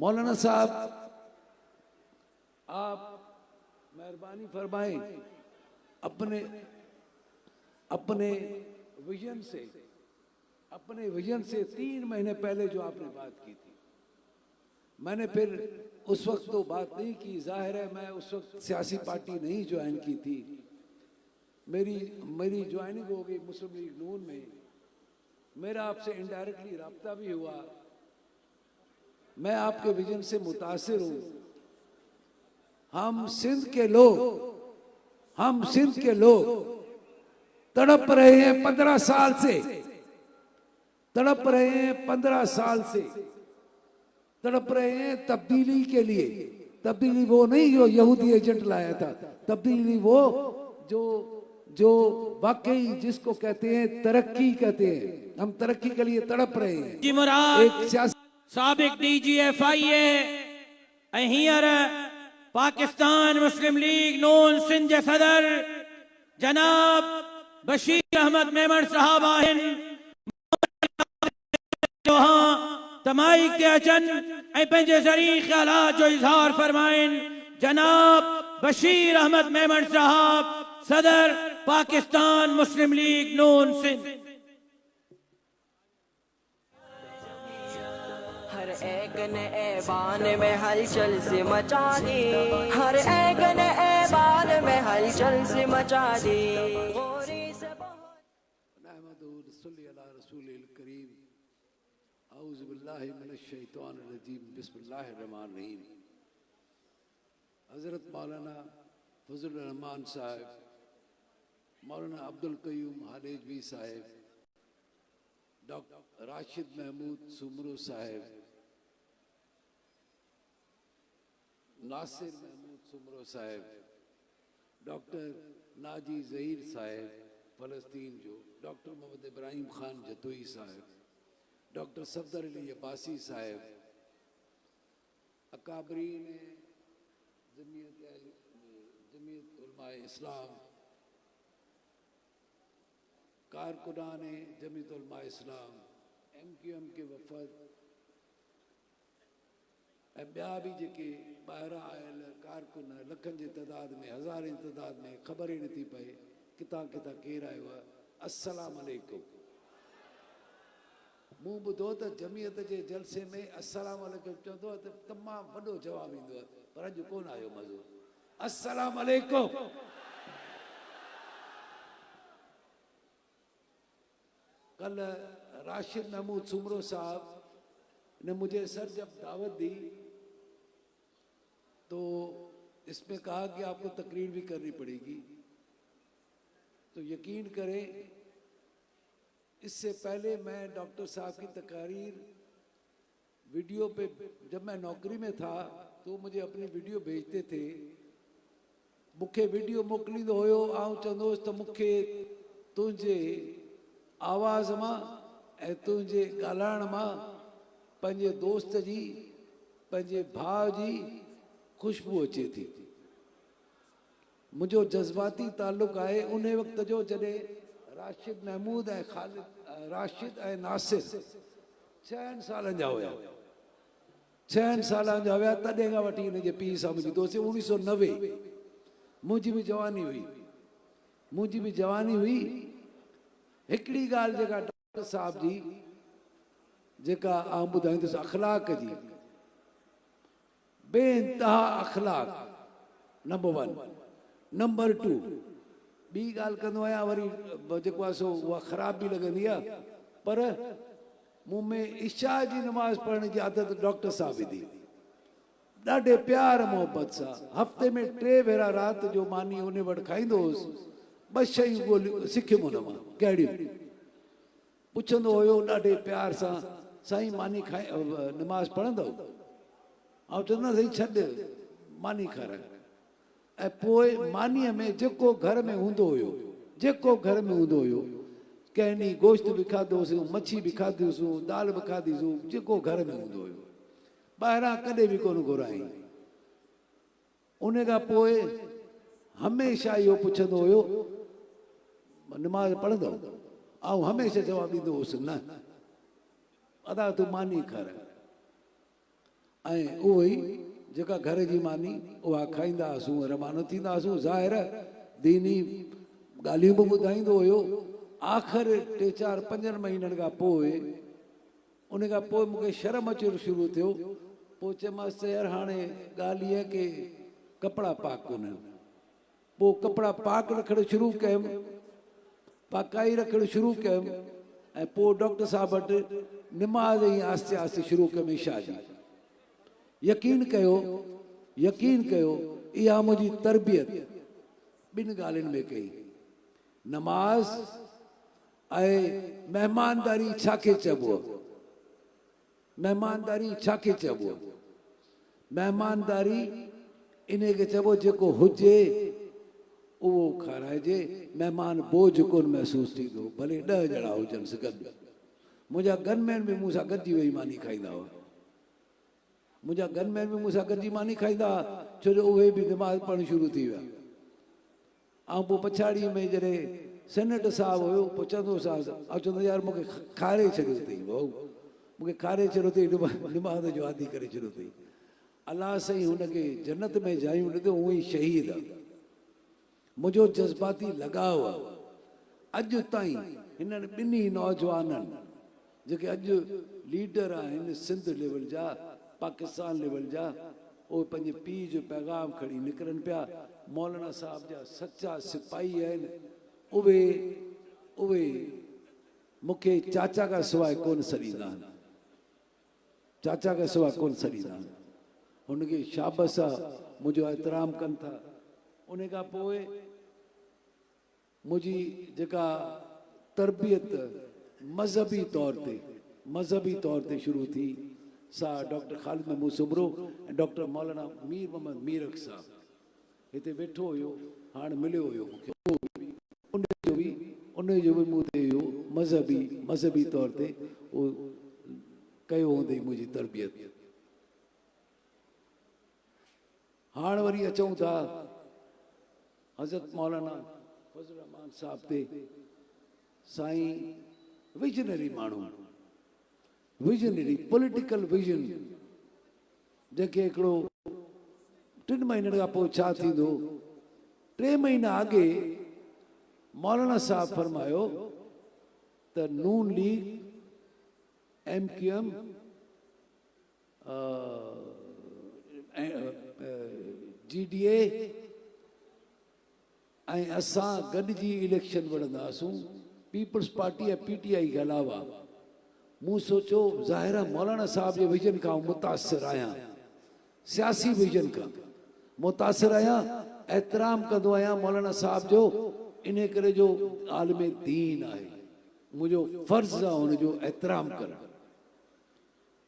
मौलाना साहब, आप मेहरबानी फरमाएं, अपने अपने विजन से 3 महीने पहले जो आपने बात की थी, मैंने फिर उस वक्त तो बात नहीं की। जाहिर है मैं उस वक्त सियासी पार्टी नहीं ज्वाइन की थी, मेरी ज्वाइनिंग हो गई मुस्लिम लीग नून में। मेरा आपसे इनडायरेक्टली रब्ता भी हुआ। मैं आपके विजन से मुतासिर हूं। हम सिंध के लोग तड़प रहे हैं 15 साल से, तड़प रहे हैं 15 साल से, तड़प रहे हैं तब्दीली के लिए। तब्दीली वो नहीं जो यहूदी एजेंट लाया था, तब्दीली वो जो वाकई जिसको कहते हैं तरक्की कहते हैं। हम तरक्की के लिए तड़प रहे हैं। जी मुराद एक सियासी साबिक DGFIA हींअर पाकिस्तान मुस्लिम लीग नून सिंध जे सदर जनाब बशीर अहमद मेमन साहब आहिनि, तमाई के अचन ऐं पंहिंजे ज़रिए ख़्यालात जो इज़हार फरमाइनि। जनाब बशीर अहमद मेमन साहब, सदर पाकिस्तान मुस्लिम लीग नून सिंध। हर एक ने ऐबान में हलचल से मचा दी, हर एक ने ऐबान में हलचल से मचा दी। हजरत मौलाना फजल रहमान साहब, मौलाना अब्दुल कयूम हालेजवी साहब, डॉक्टर राशिद महमूद सुमरो साहब, नासिर महमूद सुमरो साहब, डॉक्टर नाजी जहीर साहब फ़लस्तीन जो, डॉक्टर मोहम्मद इब्राहिम खान जतोई साहब, डॉक्टर सफदर अली अब्बासी साहब, अकाबरीन जमीयत उलमाए इस्लाम, कारकुनान जमीयत उलमाए इस्लाम, MQM के वफ़द ऐं ॿिया बि जेके ॿाहिरां आयल कारकुन लखनि जी तइदाद में, हज़ारनि जी तइदाद में, ख़बर ई नथी पए किथां किथां केरु आयो आहे। अस्सलाम अलैकुम। मूं ॿुधो त जमीयत जे जलसे में अस्सलाम अलैकुम चवंदो आहे त तमामु वॾो जवाबु ईंदो आहे, पर अॼु कोन आयो मज़ो। अस्सलाम अलैकुम। कल राशिद महमूद सुमरो साहब ने मुझे सर जब दावत दी तो इसमें कहा कि आपको तकरीर भी करनी पड़ेगी। तो यकीन करें, इससे पहले मैं डॉक्टर साहब की तकारीर वीडियो पे, जब मैं नौकरी में था तो मुझे अपनी वीडियो भेजते थे। मूंखे वीडियो मोकिलींदो हुयो, आउं चवंदो हुयुसि त मूंखे तुंहिंजे आवाज़ मां ऐं तुंहिंजे ॻाल्हाइण मां पंहिंजे दोस्त जी, पंहिंजे भाउ जी खुशबू अचे थी। मुंहिंजो जज़्बाती ताल्लुक़ आहे उन वक़्त जो जॾहिं राशिद महमूद ऐं राशिद ऐं नासिर 6 सालनि जा हुया, 6 सालनि जा हुया, तॾहिं खां वठी हिन जे पीउ सां मुंहिंजी दोस्ती। 1990 मुंहिंजी बि जवानी हुई। हिकिड़ी ॻाल्हि जेका डॉक्टर साहब जी, जेका आउं ॿुधाईंदुसि अख़लाक जी, बेइंतहा अख़लाक, नंबर 1। नंबर 2 ॿी ॻाल्हि कंदो आहियां, वरी जेको आहे सो उहा ख़राब बि लॻंदी आहे, पर मूं में इशा जी नमाज़ पढ़ण जी आदत डॉक्टर साहब विधी। ॾाढे प्यार मोहबत सां हफ़्ते में 3 भेरा राति जो मानी उन वटि खाईंदो हुउसि। 2 शयूं ॻोल्हियूं सिखियुमि उन मां। कहिड़ियूं? पुछंदो हुयो ॾाढे प्यार सां, साईं मानी खाए नमाज़ पढ़ंदव? ऐं चवंदा साईं छॾ मानी खाराए। ऐं पोइ मानीअ में जेको घर में हूंदो हुयो, कंहिं ॾींहुं गोश्त बि खाधोसीं, मच्छी बि खाधीसूं, दाल बि खाधीसूं, जेको घर में हूंदो हुयो, ॿाहिरां कॾहिं बि कोन घुराई। उन खां पोइ हमेशह इहो पुछंदो हुयो नमाज़ पढ़ंदव? ऐं हमेशह जवाबु ॾींदो हुउसि न, अदा तूं मानी खाराए। ऐं उहो ई जेका घर जी मानी उहा खाईंदा हुआसीं, रवानो थींदा हुआसीं। ज़ाहिर दीनी ॻाल्हियूं बि ॿुधाईंदो हुयो। आख़िर 3-4-5 महीननि खां पोइ उन खां पोइ मूंखे शर्म अचणु शुरू थियो। पोइ चयोमांसि यार हाणे ॻाल्हि इहा की कपिड़ा पाक कोन्हनि। पोइ कपिड़ा पाक रखणु शुरू कयुमि, पाकाई रखणु शुरू कयुमि। ऐं पोइ डॉक्टर साहब वटि निमाज़ ई आस्ते आस्ते शुरू कयुमि इशा जी। यकीन कयो इहा मुंहिंजी तरबियत ॿिनि ॻाल्हियुनि में कई, नमाज़ ऐं महिमानदारी छाखे चइबो आहे। महिमानदारी छाखे चइबो आहे? महिमानदारी इन खे चइबो जेको हुजे उहो खाराइजे, महिमान बोझ कोन महसूसु थींदो, भले 10 ॼणा हुजनि गॾु। मुंहिंजा गनमैन बि मूंसां गॾिजी वेही मानी खाईंदा हुआ। मुंहिंजा गनमैन बि मूंसां गॾिजी मानी खाईंदा हुआ, छो जो उहे बि नमाज़ पढ़णु शुरू थी विया। ऐं पोइ पछाड़ीअ में जॾहिं सेनेटर साहब हुयो, पोइ चवंदो चवंदो यार मूंखे खारे छॾियो अथई भाऊ, मूंखे खारे छॾियो अथई, निमाज़ जो आदी करे छॾियो अथई। अलाह साईं हुनखे जन्नत में जायूं ॾिनो, उहो ई शहीद आहे। मुंहिंजो जज़्बाती लॻाव आहे अॼु ताईं हिननि ॿिन्ही नौजवाननि जेके अॼु लीडर आहिनि सिंध लेवल जा, पाकिस्तान लेवल जा, उहे पंहिंजे पीउ जो पैगाम खणी निकिरनि पिया। मौलाना साहब जा सचा सिपाही आहिनि। उहे मूंखे चाचा खां सवाइ कोन सॾींदा आहिनि, चाचा खां सवाइ कोन सॾींदा आहिनि। हुनखे शाबस आहे, मुंहिंजो एतिराम कनि था। उन खां पोइ मुंहिंजी जेका तरबियत मज़हबी तौर ते शुरू थी, सा डॉक्टर ख़ालिद महमूद सुबरो ऐं डॉक्टर मौलाना मीर मोहम्मद मीरख साहब हिते वेठो हुयो, हाणे मिलियो हुयो मूंखे। उनजो बि मूं ते इहो मज़हबी तौर ते उहो कयो हूंदई मुंहिंजी तरबियत। हाणे वरी अचूं था हज़रत मौलाना फज़ल रहमान साहब ते। साईं विजनरी माण्हू, विजनरी पॉलिटिकल विजन, जेके हिकिड़ो 3 महीननि खां पोइ छा थींदो, 3 महीना अॻे मौलाना साहब फरमायो त नून लीग, MQM GDA ऐं असां गॾिजी इलेक्शन लड़ंदासीं, पीपल्स पार्टी ऐं PTI के अलावा। मूं सोचो ज़ाहिर आहे मौलाना साहब जे विजन खां मुतासिर आहियां, सियासी विजन खां मुतासिर आहियां, एतिराम कंदो आहियां मौलाना साहब जो। इन करे जो आलिम दीन आहे, मुंहिंजो फर्ज़ आहे हुनजो एतिराम करणु।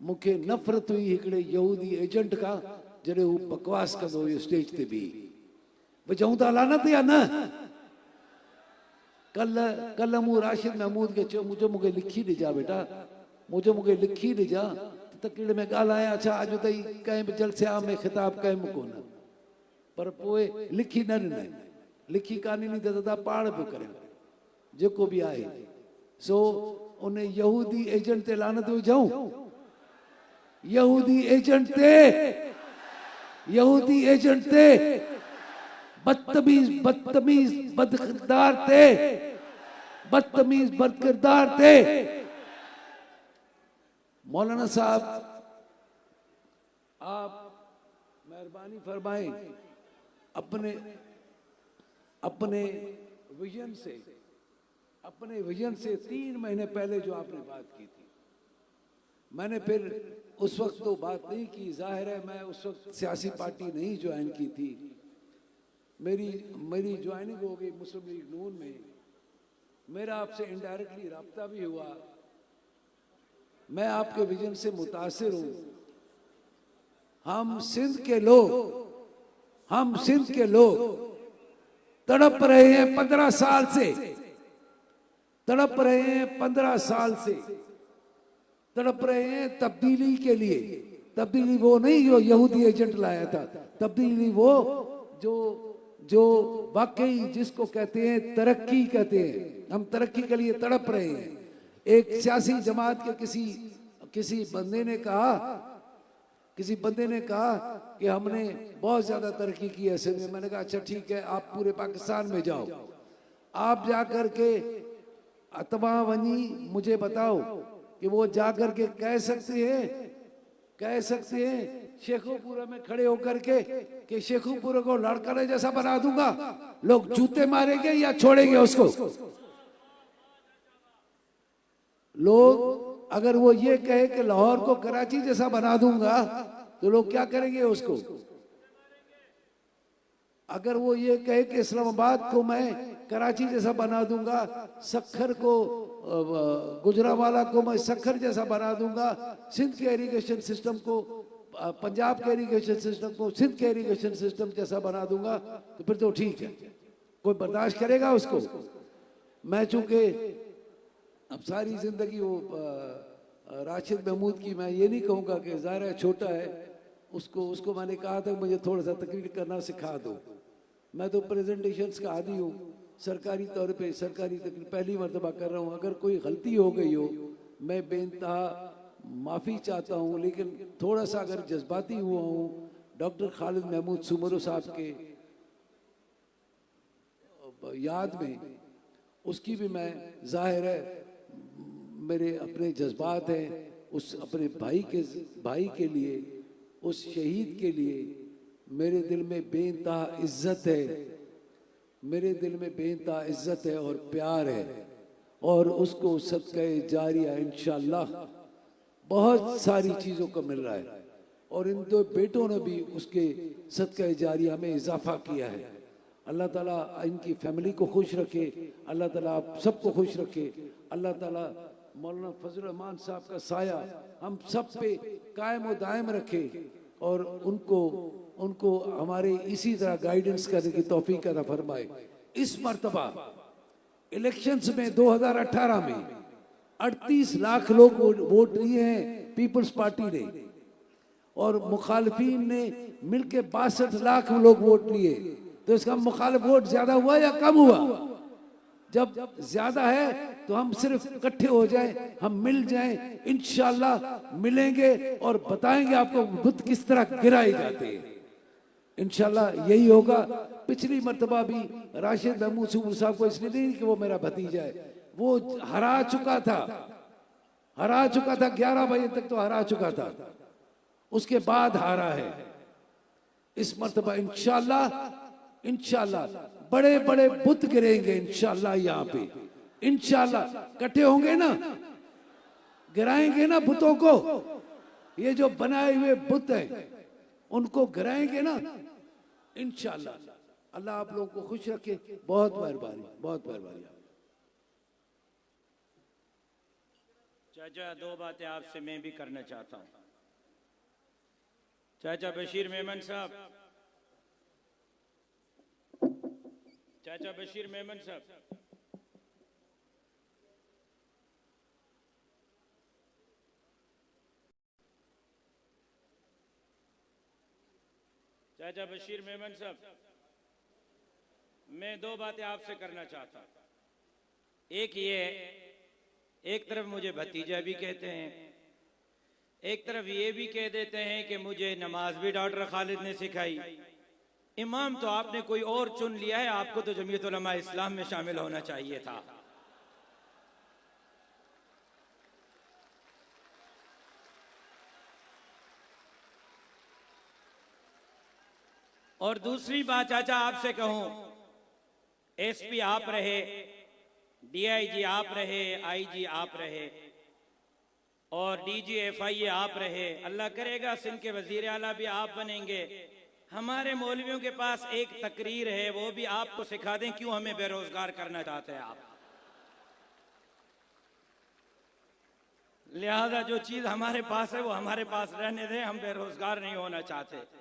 मूंखे नफ़रत हुई हिकिड़े यहूदी एजेंट खां, जॾहिं हू बकवास कंदो हुयो स्टेज ते बि। भई चऊं था लानत या न? कल मूं राशिद महमूद खे चयो, मूंखे लिखी ॾिजा बेटा, मूंखे लिखी ॾिजा त कहिड़े में ॻाल्हायां छा। अॼु ताईं कंहिं बि जलसे में ख़िताब कयुमि कोन, पर पोइ लिखी न ॾिनई, लिखी कान ॾिनी त दादा पाण पियो करे जेको बि आहे। सो उन यहूदी एजेंट ते लानत विझूं, यहूदी एजेंट ते बदतमीज़ बदकिरदार ते। मौलाना साहब आप मेहरबानी फरमाएं, अपने विजन से 3 महीने पहले जो आपने बात की थी, मैंने फिर उस वक्त तो बात नहीं की। जाहिर है मैं उस वक्त सियासी पार्टी नहीं ज्वाइन की थी, मेरी ज्वाइनिंग हो गई मुस्लिम लीग नून में। मेरा आपसे इनडायरेक्टली राब्ता भी हुआ, मैं आपके विजन से मुतासिर हूं। हम सिंध के लोग तड़प रहे हैं 15 साल से, तड़प रहे हैं 15 साल से, तड़प रहे हैं तब्दीली के लिए। तब्दीली वो नहीं जो यहूदी एजेंट लाया था, तब्दीली वो जो वाकई जिसको कहते हैं तरक्की कहते हैं। हम तरक्की के लिए तड़प रहे हैं। एक सियासी जमात के किसी बंदे ने कहा किसी बंदे ने कहा कि हमने बहुत ज्यादा तरक्की की है सिंध में। मैंने कहा अच्छा ठीक है, आप पूरे पाकिस्तान में जाओ, आप जाकर के अतवा वनी मुझे बताओ कि वो जाकर के कह सकते हैं शेखुपुरा में खड़े होकर के कि शेखुपुरा को लड़कड़े जैसा बना दूंगा, लोग जूते मारेंगे या छोड़ेंगे उसको? लोग अगर वो ये कहे कि लाहौर को कराची जैसा बना दूंगा तो लोग क्या करेंगे उसको? अगर वो ये कहे कि इस्लामाबाद को मैं कराची जैसा बना दूंगा, सखर को गुजरावाला को मैं सखर जैसा बना दूंगा, सिंध के इरिगेशन सिस्टम को पंजाब के इरिगेशन सिस्टम को सिंध के इरिगेशन सिस्टम जैसा बना दूंगा, तो फिर तो ठीक है, कोई बर्दाश्त करेगा उसको? मैं चूंकि अब सारी जिंदगी वो राशिद महमूद की, मैं ये नहीं कहूँगा कि ज़ाहिर है छोटा है, उसको मैंने कहा था मुझे थोड़ा सा तकरीर करना सिखा दो। मैं तो प्रेजेंटेशंस का आदी हूँ, सरकारी तौर पे सरकारी तकरीर पहली मरतबा कर रहा हूँ। अगर कोई गलती हो गई हो मैं बेइंतहा माफ़ी चाहता हूँ, लेकिन थोड़ा सा अगर जज्बाती हुआ हूँ डॉक्टर खालिद महमूद सुमरो साहब के याद में, उसकी भी मैं ज़ाहिर है मेरे अपने जज्बात हैं उस अपने भाई के लिए, उस शहीद के लिए मेरे दिल में बेइंतहा इज्जत है, मेरे दिल में बेइंतहा इज्जत है और प्यार है, और उसको सदक़े जारिया इंशाअल्लाह बहुत सारी चीज़ों को मिल रहा है, और इन दो बेटों ने भी उसके सदक़े जारिया में इजाफा किया है। अल्लाह ताला इनकी फैमिली को खुश रखे, अल्लाह ताला आप सबको खुश रखे, अल्लाह ताला मौलाना फजल रहमान साहब का साया हम सब पे कायम और दायम रखे, और उनको हमारे इसी तरह गाइडेंस करने की तौफीक अता फरमाए। इस मर्तबा इलेक्शंस में 2018 में 38 लाख लोग वोट दिए हैं पीपल्स पार्टी ने, और मुखालफीन ने मिलके 62 लाख लोग वोट लिए। तो इसका मुखालिफ वोट ज्यादा हुआ या कम हुआ? जब ज्यादा है तो हम सिर्फ इकट्ठे हो जाएं, हम मिल जाएं, इंशाल्लाह मिलेंगे और बताएंगे आपको बुत किस तरह गिराए जाते हैं। इंशाल्लाह यही होगा। पिछली मर्तबा भी राशिद महमूद सुमर साहब को इसलिए नहीं कि वो मेरा भतीजा है, वो हरा चुका था 11 बजे तक तो हरा चुका था, उसके बाद हारा है। इस मर्तबा इंशाल्लाह बड़े बड़े बुत गिरेंगे इंशाल्लाह, यहाँ पे इंशाल्लाह इकट्ठे होंगे ना, गिराएंगे ना बुतों को, ये जो बनाए हुए बुत हैं उनको गिराएंगे ना इंशाल्लाह। अल्लाह आप लोगों को खुश रखे। बहुत मेहरबानी, बहुत मेहरबानी। चाचा दो बातें आपसे मैं भी करना चाहता हूँ। चाचा बशीर मेमन साहब, चाचा बशीर मेमन साहब, चाचा बशीर मेमन साहब, मैं दो बातें आपसे करना चाहता हूं। एक ये, एक तरफ मुझे भतीजा भी कहते हैं, एक तरफ ये भी कह देते हैं कि मुझे नमाज भी डॉक्टर खालिद ने सिखाई। इमाम तो आपने कोई और चुन लिया है, आपको तो जमीयत उलमा इस्लाम में शामिल होना चाहिए था। और दूसरी बात चाचा आपसे कहूं, एसपी आप रहे, डीआईजी आप रहे, आईजी आप रहे, और डीजीएफआई आप रहे, अल्लाह करेगा सिंध के वजीर आला भी आप बनेंगे। हमारे मौलवियों के पास एक तकरीर है, वो भी आपको सिखा दें, क्यों हमें बेरोजगार करना चाहते हैं आप। लिहाजा जो चीज हमारे पास है वो हमारे पास रहने दें, हम बेरोजगार नहीं होना चाहते।